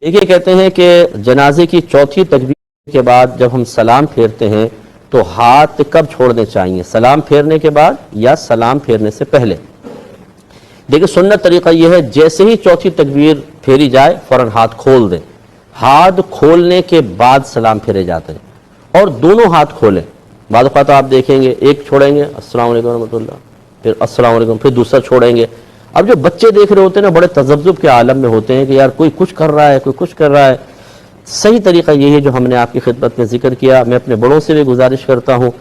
देखिए कहते हैं कि जनाजे की चौथी तकबीर के बाद जब हम सलाम फेरते हैं तो हाथ कब छोड़ने चाहिए, सलाम फेरने के बाद या सलाम फेरने से पहले। देखिए सुन्नत तरीका यह है, जैसे ही चौथी तकबीर फेरी जाए फौरन हाथ खोल दें। हाथ खोलने के बाद सलाम फेरे जाते हैं और दोनों हाथ खोलें। बाद वक़्त आप देखेंगे एक छोड़ेंगे अस्सलाम वालेकुम रहमतुल्लाह, फिर अस्सलाम वालेकुम, फिर दूसरा छोड़ेंगे। अब जो बच्चे देख रहे होते हैं ना, बड़े तजब्जुब के आलम में होते हैं कि यार कोई कुछ कर रहा है, कोई कुछ कर रहा है। सही तरीका यही है जो हमने आपकी खिदमत में जिक्र किया। मैं अपने बड़ों से भी गुजारिश करता हूँ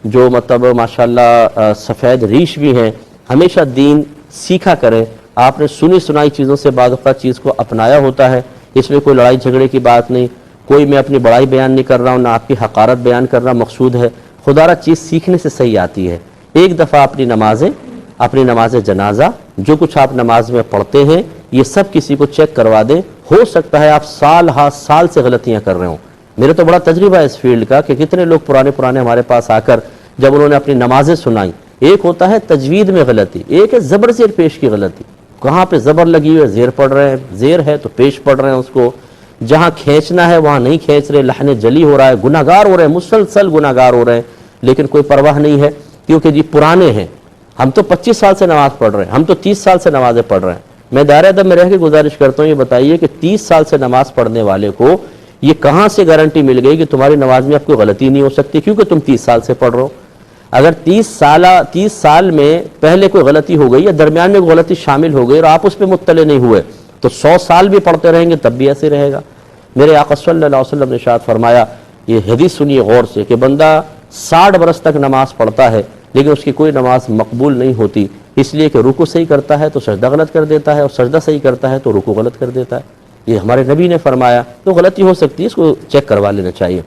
जो मतलब माशाल्लाह सफ़ेद रीश भी हैं, हमेशा दीन सीखा करें। आपने सुनी सुनाई चीज़ों से बाद वक़्त चीज़ को अपनाया होता है, इसमें कोई लड़ाई झगड़े की बात नहीं, कोई मैं अपनी बड़ाई बयान नहीं कर रहा हूँ, ना आपकी हकारत बयान करना मकसूद है। खुदारा चीज़ सीखने से सही आती है। एक दफ़ा अपनी नमाज जनाजा जो कुछ आप नमाज में पढ़ते हैं ये सब किसी को चेक करवा दें। हो सकता है आप साल से गलतियां कर रहे हो। मेरा तो बड़ा तजर्बा है इस फील्ड का कि कितने लोग पुराने हमारे पास आकर जब उन्होंने अपनी नमाजें सुनाई, एक होता है तजवीद में गलती, एक है ज़बर ज़ेर पेश की गलती। कहाँ पे ज़बर लगी हुई है ज़ेर पढ़ रहे हैं, ज़ेर है तो पेश पढ़ रहे हैं उसको, जहाँ खींचना है वहाँ नहीं खींच रहे, लहने जली हो रहा है, गुनाहगार हो रहे हैं, मुसलसल गुनाहगार हो रहे हैं, लेकिन कोई परवाह नहीं है क्योंकि जी पुराने हैं। हम तो 25 साल से नमाज पढ़ रहे हैं, हम तो 30 साल से नमाजें पढ़ रहे हैं। मैं दायरे अदब में रह के गुजारिश करता हूँ, ये बताइए कि 30 साल से नमाज पढ़ने वाले को ये कहाँ से गारंटी मिल गई कि तुम्हारी नमाज में अब कोई गलती नहीं हो सकती क्योंकि तुम 30 साल से पढ़ रहे हो। अगर 30 साल में पहले कोई गलती हो गई या दरमियान में कोई गलती शामिल हो गई और आप उस पर मुत्तले नहीं हुए तो 100 साल भी पढ़ते रहेंगे तब भी ऐसे रहेगा। मेरे आका सल्लल्लाहु अलैहि वसल्लम ने इरशाद फरमाया, ये हदीस सुनिए गौर से, कि बंदा 60 बरस तक नमाज पढ़ता है लेकिन उसकी कोई नमाज मकबूल नहीं होती, इसलिए कि रुकू सही करता है तो सजदा गलत कर देता है और सजदा सही करता है तो रुकू गलत कर देता है। ये हमारे नबी ने फरमाया। तो गलती हो सकती है, इसको चेक करवा लेना चाहिए।